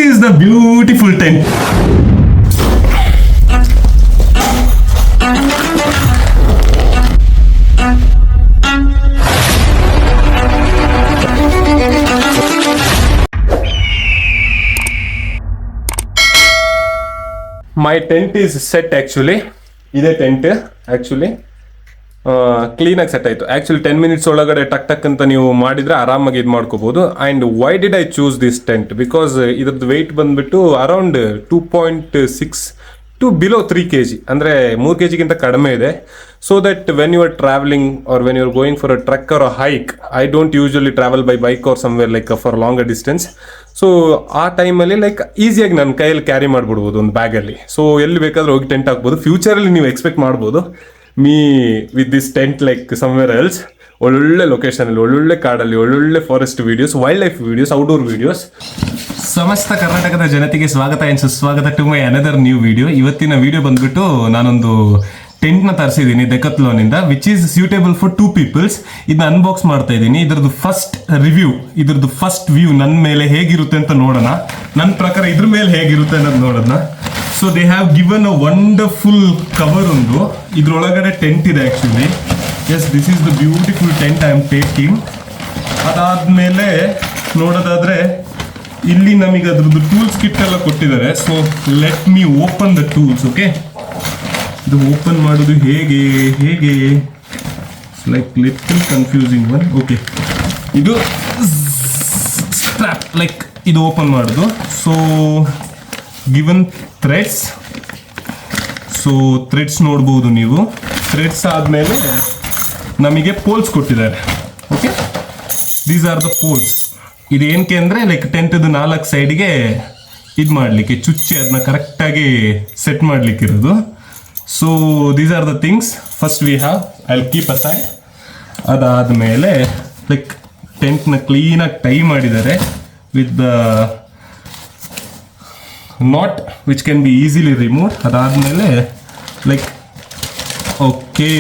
is the beautiful tent. My tent is set actually. ಇದೇ tent actually ಕ್ಲೀನಾಗಿ set ಆಯಿತು. Actually 10 minutes ಒಳಗಡೆ ಟಕ್ ಅಂತ ನೀವು ಮಾಡಿದರೆ ಆರಾಮಾಗಿ ಇದು ಮಾಡ್ಕೋಬೋದು. And why did I choose this tent? Because ಇದ್ರದ್ದು ವೆಯ್ಟ್ ಬಂದುಬಿಟ್ಟು ಅರೌಂಡ್ 2.6 ಟು ಬಿಲೋ 3 kg, ಅಂದರೆ 3 kgಗಿಂತ ಕಡಿಮೆ ಇದೆ. So that when you are travelling or when you are going for a trek or a hike, I don't usually travel by bike or somewhere like for longer distance. So ಆ ಟೈಮಲ್ಲಿ like ಈಸಿಯಾಗಿ ನನ್ನ ಕೈಯಲ್ಲಿ carry ಮಾಡಿಬಿಡ್ಬೋದು ಒಂದು ಬ್ಯಾಗಲ್ಲಿ. So ಎಲ್ಲಿ ಬೇಕಾದರೂ ಹೋಗಿ ಟೆಂಟ್ ಹಾಕ್ಬೋದು. ಫ್ಯೂಚರಲ್ಲಿ ನೀವು ಎಕ್ಸ್ಪೆಕ್ಟ್ ಮಾಡ್ಬೋದು me with this tent like somewhere else, ಒಳ್ಳೊಳ್ಳೆ ಲೊಕೇಶನಲ್ಲಿ, ಒಳ್ಳೊಳ್ಳೆ ಕಾಡಲ್ಲಿ, ಒಳ್ಳೊಳ್ಳೆ forest videos, wildlife videos, outdoor videos. ಸಮಸ್ತ ಕರ್ನಾಟಕದ ಜನತೆಗೆ ಸ್ವಾಗತ ಆ್ಯಂಡ್ ಸುಸ್ವಾಗತ to my another new video. ಇವತ್ತಿನ ವಿಡಿಯೋ ಬಂದ್ಬಿಟ್ಟು ನಾನೊಂದು ಟೆಂಟ್ನ ತರಿಸಿದ್ದೀನಿ ಡೆಕತ್ಲಾನಿಂದ, which is suitable for 2 peoples. ಇದನ್ನ ಅನ್ಬಾಕ್ಸ್ ಮಾಡ್ತಾ ಇದ್ದೀನಿ. ಇದ್ರದ್ದು ಫಸ್ಟ್ ರಿವ್ಯೂ, ಇದ್ರದ್ದು ಫಸ್ಟ್ ವ್ಯೂ ನನ್ನ ಮೇಲೆ ಹೇಗಿರುತ್ತೆ ಅಂತ ನೋಡೋಣ. ನನ್ನ ಪ್ರಕಾರ ಇದ್ರ ಮೇಲೆ ಹೇಗಿರುತ್ತೆ ಅನ್ನೋದು ನೋಡೋಣ. So they have given a wonderful cover ಒಂದು. ಇದ್ರೊಳಗಡೆ ಟೆಂಟ್ ಇದೆ actually. Yes, this is the beautiful tent I am taking. ಅದಾದಮೇಲೆ ನೋಡೋದಾದರೆ ಇಲ್ಲಿ ನಮಗೆ ಅದ್ರದ್ದು ಟೂಲ್ಸ್ ಕಿಟ್ ಎಲ್ಲ ಕೊಟ್ಟಿದ್ದಾರೆ. So let me open the tools. Okay, ಇದು ಓಪನ್ ಮಾಡೋದು ಹೇಗೆ like little confusing one. Okay, ಇದು ಸ್ಟ್ರ್ಯಾಪ್, ಲೈಕ್ ಇದು ಓಪನ್ ಮಾಡೋದು. So given threads. So threads ನೋಡ್ಬೋದು ನೀವು. ಥ್ರೆಡ್ಸ್ ಆದಮೇಲೆ ನಮಗೆ ಪೋಲ್ಸ್ ಕೊಟ್ಟಿದ್ದಾರೆ. Okay, these are the poles. ಇದೇನಕ್ಕೆ ಅಂದರೆ ಲೈಕ್ ಟೆಂಟದು 4 ಸೈಡ್ಗೆ ಇದು ಮಾಡಲಿಕ್ಕೆ, ಚುಚ್ಚಿ ಅದನ್ನ ಕರೆಕ್ಟಾಗಿ ಸೆಟ್ ಮಾಡಲಿಕ್ಕಿರೋದು. So these are the things. First we have, I will keep aside. ಅದಾದಮೇಲೆ ಲೈಕ್ ಟೆಂಟ್ನ ಕ್ಲೀನಾಗಿ ಟೈ ಮಾಡಿದ್ದಾರೆ with the knot which can be easily remove. ಅದಾದಮೇಲೆ like okay,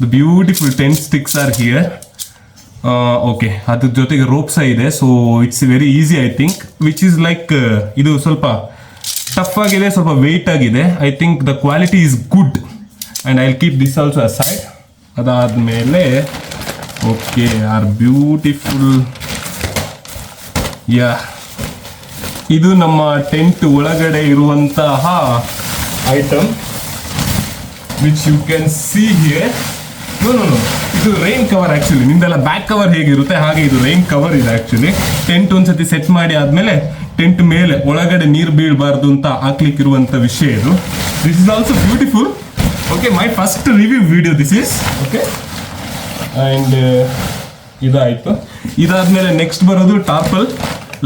the beautiful tent sticks are here. Okay, ಅದ್ರ ಜೊತೆಗೆ ropes ಇದೆ. So it's very easy I think, which is like ಇದು ಸ್ವಲ್ಪ ಟಫ್ ಆಗಿದೆ, ಸ್ವಲ್ಪ ವೆಯ್ಟ್ ಆಗಿದೆ. I think the quality is good and I will keep this also aside. ಅದಾದಮೇಲೆ okay, are beautiful. Yeah, ಇದು ನಮ್ಮ ಟೆಂಟ್ ಒಳಗಡೆ ಇರುವಂತಹ item which you can see here. No, ಇದು ರೈನ್ ಕವರ್ ಆ್ಯಕ್ಚುಲಿ. ನಿಮ್ದೆಲ್ಲ ಬ್ಯಾಕ್ ಕವರ್ ಹೇಗಿರುತ್ತೆ ಹಾಗೆ ಇದು ರೈನ್ ಕವರ್ ಇದೆ ಆ್ಯಕ್ಚುಲಿ. ಟೆಂಟ್ ಒಂದ್ಸತಿ ಸೆಟ್ ಮಾಡಿ ಆದಮೇಲೆ ಟೆಂಟ್ ಮೇಲೆ ಒಳಗಡೆ ನೀರು ಬೀಳಬಾರ್ದು ಅಂತ ಹಾಕ್ಲಿಕ್ಕಿರುವಂಥ ವಿಷಯ ಇದು. This is also beautiful. Okay, my first review video this is. Okay, and ಇದಾಯಿತು. ಇದಾದಮೇಲೆ ನೆಕ್ಸ್ಟ್ ಬರೋದು tarpaulin,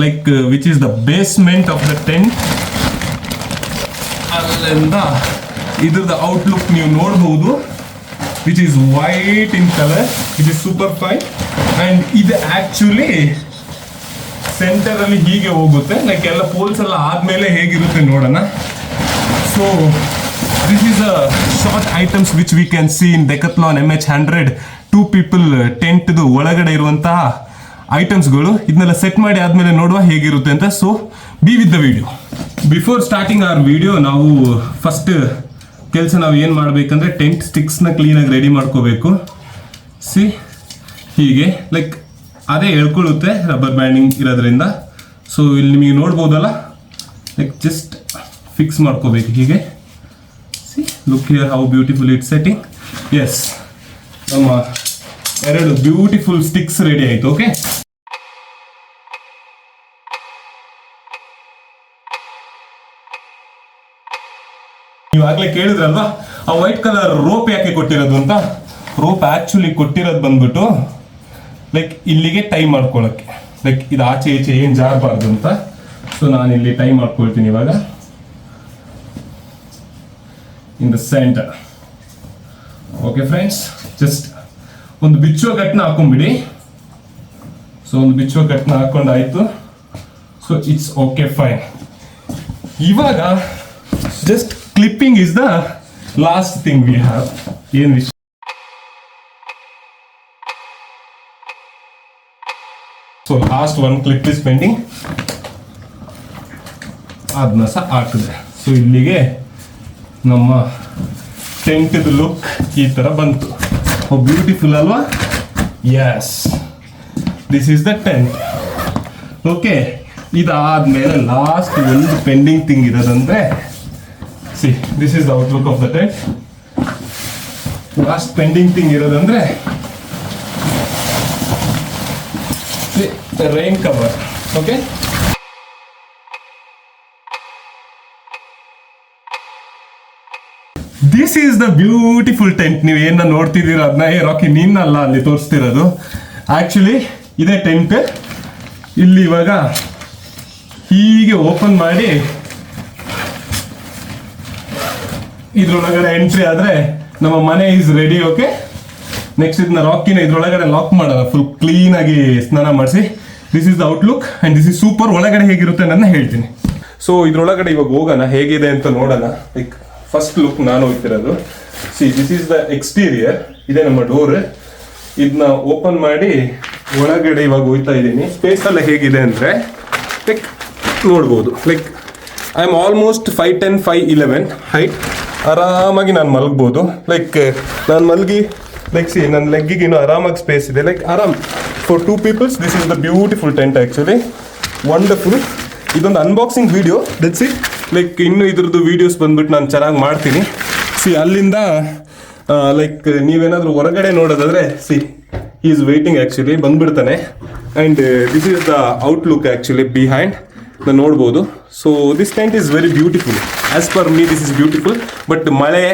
like which is the basement of the tent. ಅಲ್ಲಿಂದ ಇದ್ರದ್ದು ಔಟ್ಲುಕ್ ನೀವು ನೋಡ್ಬೋದು, which is white in colour, it is super fine. And ಇದು actually ಸೆಂಟರಲ್ಲಿ ಹೀಗೆ ಹೋಗುತ್ತೆ, ಲೈಕ್ ಎಲ್ಲ ಪೋಲ್ಸ್ ಎಲ್ಲ ಆದಮೇಲೆ ಹೇಗಿರುತ್ತೆ ನೋಡೋಣ. So this is a short items which we can see in Decathlon MH100 2 people ಟೆಂಟ್ದು ಒಳಗಡೆ ಇರುವಂತಹ ಐಟಮ್ಸ್ಗಳು. ಇದನ್ನೆಲ್ಲ ಸೆಟ್ ಮಾಡಿ ಆದಮೇಲೆ ನೋಡುವ ಹೇಗಿರುತ್ತೆ ಅಂತ. So be with the video. Before starting our video ನಾವು ಫಸ್ಟ್ ಕೆಲಸ ನಾವು ಏನು ಮಾಡಬೇಕಂದ್ರೆ ಟೆಂಟ್ ಸ್ಟಿಕ್ಸ್ನ ಕ್ಲೀನಾಗಿ ರೆಡಿ ಮಾಡ್ಕೋಬೇಕು. ಸಿ ಹೀಗೆ ಲೈಕ್ ಅದೇ ಹೇಳ್ಕೊಳ್ಳುತ್ತೆ ರಬ್ಬರ್ ಬ್ಯಾಂಡಿಂಗ್ ಇರೋದ್ರಿಂದ. ಸೊ ಇಲ್ಲಿ ನಿಮಗೆ ನೋಡ್ಬೋದಲ್ಲ, ಲೈಕ್ ಜಸ್ಟ್ ಫಿಕ್ಸ್ ಮಾಡ್ಕೋಬೇಕು ಹೀಗೆ. See, look here how beautiful it setting. Yes, ನಮ್ಮ 2 ಬ್ಯೂಟಿಫುಲ್ ಸ್ಟಿಕ್ಸ್ ರೆಡಿ ಆಯಿತು. ಓಕೆ, ನೀವಾಗಲೇ ಕೇಳಿದ್ರಲ್ವಾ ಆ ವೈಟ್ ಕಲರ್ ರೋಪ್ ಯಾಕೆ ಕೊಟ್ಟಿರೋದು ಅಂತ. ರೋಪ್ ಆ್ಯಕ್ಚುಲಿ ಕೊಟ್ಟಿರೋದು ಬಂದ್ಬಿಟ್ಟು ಲೈಕ್ ಇಲ್ಲಿಗೆ ಟೈ ಮಾಡ್ಕೊಳ್ಳೋಕ್ಕೆ, ಲೈಕ್ ಇದು ಆಚೆ ಈಚೆ ಏನು ಜಾರಬಾರ್ದು ಅಂತ. ಸೊ ನಾನು ಇಲ್ಲಿ ಟೈ ಮಾಡ್ಕೊಳ್ತೀನಿ ಇವಾಗ in the centre. Okay friends, just ಒಂದು ಬಿಚ್ಚುವ ಕಟ್ನ ಹಾಕೊಂಡ್ಬಿಡಿ. ಸೊ ಒಂದು ಬಿಚ್ಚುವ ಕಟ್ನ ಹಾಕೊಂಡಾಯ್ತು. So it's okay fine. ಇವಾಗ just clipping is the last thing we have. ಏನು ವಿಷಯ, so last 1 clip is pending. ಅದನ್ನ ಸಹ ಹಾಕಿದೆ. ಸೊ ಇಲ್ಲಿಗೆ ನಮ್ಮ ಟೆಂಟ್ದು ಲುಕ್ ಈ ಥರ ಬಂತು. ಬ್ಯೂಟಿಫುಲ್ ಅಲ್ವಾ? Yes, this is the tent. Okay, ಇದಾದ್ಮೇಲೆ ಲಾಸ್ಟ್ ಒಂದು ಪೆಂಡಿಂಗ್ ಥಿಂಗ್ ಇರೋದಂದ್ರೆ, see this is the outlook of the tent. Last pending thing ಇರೋದಂದ್ರೆ rain cover. Okay, this is the beautiful tent. ನೀವು ಏನ ನೋಡ್ತಿದ್ದೀರ ಅದನ್ನ ರಾಕಿ ನೀನಲ್ಲ ಅಲ್ಲಿ ತೋರಿಸ್ತಿರೋದು. ಆಕ್ಚುಲಿ ಇದೇ ಟೆಂಟ್. ಇಲ್ಲಿ ಇವಾಗ ಹೀಗೆ ಓಪನ್ ಮಾಡಿ ಇದ್ರೊಳಗಡೆ ಎಂಟ್ರಿ ಆದ್ರೆ ನಮ್ಮ ಮನೆ ಈಸ್ ರೆಡಿ. ಓಕೆ, ನೆಕ್ಸ್ಟ್ ಇದನ್ನ ರಾಕಿನ ಇದ್ರೊಳಗಡೆ ಲಾಕ್ ಮಾಡೋಣ, ಫುಲ್ ಕ್ಲೀನ್ ಆಗಿ ಸ್ನಾನ ಮಾಡಿಸಿ. This is the outlook and this is super. ಒಳಗಡೆ ಹೇಗಿರುತ್ತೆ ನನ್ನ ಹೇಳ್ತೀನಿ. ಸೊ ಇದ್ರೊಳಗಡೆ ಇವಾಗ ಹೋಗೋಣ, ಹೇಗಿದೆ ಅಂತ ನೋಡೋಣ. ಲೈಕ್ ಫಸ್ಟ್ ಲುಕ್ ನಾನು ಹೋಗ್ತಿರೋದು. See this is the exterior. ಇದೆ ನಮ್ಮ ಡೋರ್. ಇದನ್ನ ಓಪನ್ ಮಾಡಿ ಒಳಗಡೆ ಇವಾಗ ಹೋಗ್ತಾ ಇದ್ದೀನಿ. ಸ್ಪೇಸ್ ಎಲ್ಲ ಹೇಗಿದೆ ಅಂದ್ರೆ ಲೈಕ್ ನೋಡ್ಬೋದು. Like I am almost 5'10", 5'11" height. ಆರಾಮಾಗಿ ನಾನು ಮಲಗ್ಬೋದು. ಲೈಕ್ ನಾನು ಮಲಗಿ ಲೈಕ್ ಸಿ ನನ್ನ ಲೆಗ್ಗಿಗೆ ಇನ್ನೂ ಆರಾಮಾಗಿ ಸ್ಪೇಸ್ ಇದೆ. ಲೈಕ್ ಆರಾಮ್ for 2 peoples. This is the beautiful tent actually. Wonderful. ಇದೊಂದು unboxing video, that's it. Like ಇನ್ನು ಇದ್ರದ್ದು ವೀಡಿಯೋಸ್ ಬಂದ್ಬಿಟ್ಟು ನಾನು ಚೆನ್ನಾಗಿ ಮಾಡ್ತೀನಿ. ಸಿ ಅಲ್ಲಿಂದ ಲೈಕ್ ನೀವೇನಾದರೂ ಹೊರಗಡೆ ನೋಡೋದಾದ್ರೆ ಸಿ ಈಸ್ ವೇಟಿಂಗ್ ಆ್ಯಕ್ಚುಲಿ, ಬಂದ್ಬಿಡ್ತಾನೆ. And this is the outlook actually behind. ನಾನು ನೋಡ್ಬೋದು. So this tent is very beautiful. As per me this is beautiful. But ಮಳೆ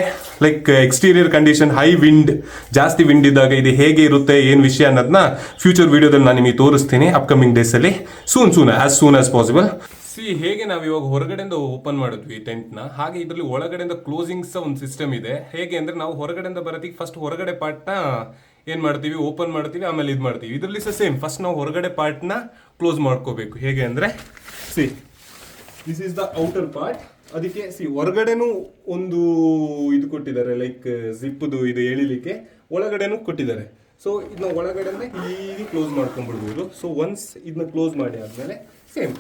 like exterior condition, high wind, ಜಾಸ್ತಿ wind ಇದ್ದಾಗ ಇದು ಹೇಗೆ ಇರುತ್ತೆ, ಏನು ವಿಷಯ ಅನ್ನೋದನ್ನ ಫ್ಯೂಚರ್ ವೀಡಿಯೋದಲ್ಲಿ ನಾನು ನಿಮಗೆ ತೋರಿಸ್ತೀನಿ ಅಪ್ಕಮಿಂಗ್ ಡೇಸಲ್ಲಿ. Soon as possible. ಸಿ ಹೇಗೆ ನಾವು ಇವಾಗ ಹೊರಗಡೆಯಿಂದ ಓಪನ್ ಮಾಡಿದ್ವಿ ಟೆಂಟ್ನ, ಹಾಗೆ ಇದರಲ್ಲಿ ಒಳಗಡೆಯಿಂದ ಕ್ಲೋಸಿಂಗ್ಸ್ ಒಂದು ಸಿಸ್ಟಮ್ ಇದೆ. ಹೇಗೆ ಅಂದರೆ ನಾವು ಹೊರಗಡೆಯಿಂದ ಬರೋದಕ್ಕೆ ಫಸ್ಟ್ ಹೊರಗಡೆ ಪಾರ್ಟ್ನ ಏನು ಮಾಡ್ತೀವಿ, ಓಪನ್ ಮಾಡ್ತೀವಿ, ಆಮೇಲೆ ಇದು ಮಾಡ್ತೀವಿ. ಇದರಲ್ಲಿ ಸಹ ಸೇಮ್. ಫಸ್ಟ್ ನಾವು ಹೊರಗಡೆ ಪಾರ್ಟ್ನ ಕ್ಲೋಸ್ ಮಾಡ್ಕೋಬೇಕು. ಹೇಗೆ ಅಂದರೆ C this is the outer part. ಅದಕ್ಕೆ ಸಿ ಹೊರಗಡೆನೂ ಒಂದು ಇದು ಕೊಟ್ಟಿದ್ದಾರೆ, ಲೈಕ್ ಜಿಪ್ಪದು ಇದು ಎಳಿಲಿಕ್ಕೆ. ಒಳಗಡೆನೂ ಕೊಟ್ಟಿದ್ದಾರೆ. ಸೊ ಇದನ್ನ ಒಳಗಡೆಯಿಂದ ಹೀಗೆ ಕ್ಲೋಸ್ ಮಾಡ್ಕೊಂಡ್ಬಿಡ್ಬೋದು. ಸೊ ಒನ್ಸ್ ಇದನ್ನ ಕ್ಲೋಸ್ ಮಾಡಿ ಆದಮೇಲೆ ಸೇಮ್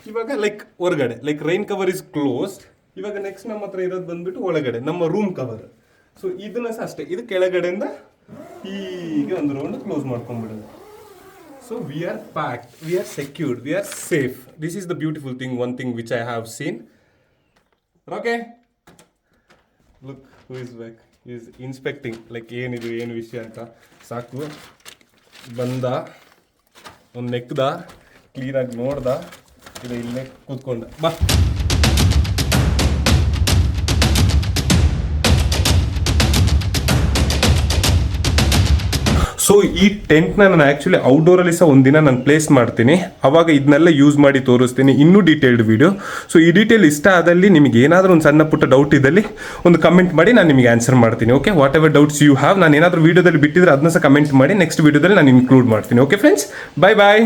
ಇವಾಗ ಲೈಕ್ ಹೊರಗಡೆ like rain cover is closed. ಇವಾಗ ನೆಕ್ಸ್ಟ್ ನಮ್ಮ ಹತ್ರ ಇರೋದು ಬಂದ್ಬಿಟ್ಟು ಒಳಗಡೆ ನಮ್ಮ ರೂಮ್ ಕವರ್. ಸೊ ಇದನ್ನ ಸಹ ಅಷ್ಟೇ, ಇದು ಕೆಳಗಡೆಯಿಂದ ಹೀಗೆ ಒಂದು ರೌಂಡ್ ಕ್ಲೋಸ್ ಮಾಡ್ಕೊಂಡ್ಬಿಡೋದು. So we are packed, we are secured, we are safe. This is the beautiful thing, one thing which I have seen. Okay, look who is back. He is inspecting like ಏನಿದು ಏನು ವಿಷಯ ಅಂತ. ಸಾಕು ಬಂದ, ಒಂದು ನೆಕ್ದ, ಕ್ಲೀನಾಗಿ ನೋಡ್ದ, ಇದು ಇಲ್ಲೇ ಕೂತ್ಕೊಂಡ. ಬಾ. ಸೊ ಈ ಟೆಂಟ್ನ ನಾನು ಆ್ಯಕ್ಚುಲಿ ಔಟ್ಡೋರಲ್ಲಿ ಸಹ ಒಂದಿನ ನಾನು ಪ್ಲೇಸ್ ಮಾಡ್ತೀನಿ. ಅವಾಗ ಇದನ್ನೆಲ್ಲ ಯೂಸ್ ಮಾಡಿ ತೋರಿಸ್ತೀನಿ, ಇನ್ನೂ ಡೀಟೇಲ್ಡ್ ವಿಡಿಯೋ. ಸೊ ಈ ಡೀಟೇಲ್ ಇಷ್ಟ ಆದಲ್ಲಿ ನಿಮಗೆ ಏನಾದರೂ ಒಂದು ಸಣ್ಣ ಪುಟ್ಟ ಡೌಟ್ ಇದ್ದಲ್ಲಿ ಒಂದು ಕಮೆಂಟ್ ಮಾಡಿ, ನಾನು ನಿಮಗೆ ಆನ್ಸರ್ ಮಾಡ್ತೀನಿ. Okay, whatever doubts you have, ನಾನು ಏನಾದರೂ ವೀಡಿಯೋದಲ್ಲಿ ಬಿಟ್ಟಿದ್ರೆ ಅದನ್ನ ಸಹ ಕಮೆಂಟ್ ಮಾಡಿ, ನೆಕ್ಸ್ಟ್ ವೀಡಿಯೋದಲ್ಲಿ ನಾನು ಇನ್ಕ್ಲೂಡ್ ಮಾಡ್ತೀನಿ. ಓಕೆ ಫ್ರೆಂಡ್ಸ್, ಬಾಯ್ ಬಾಯ್.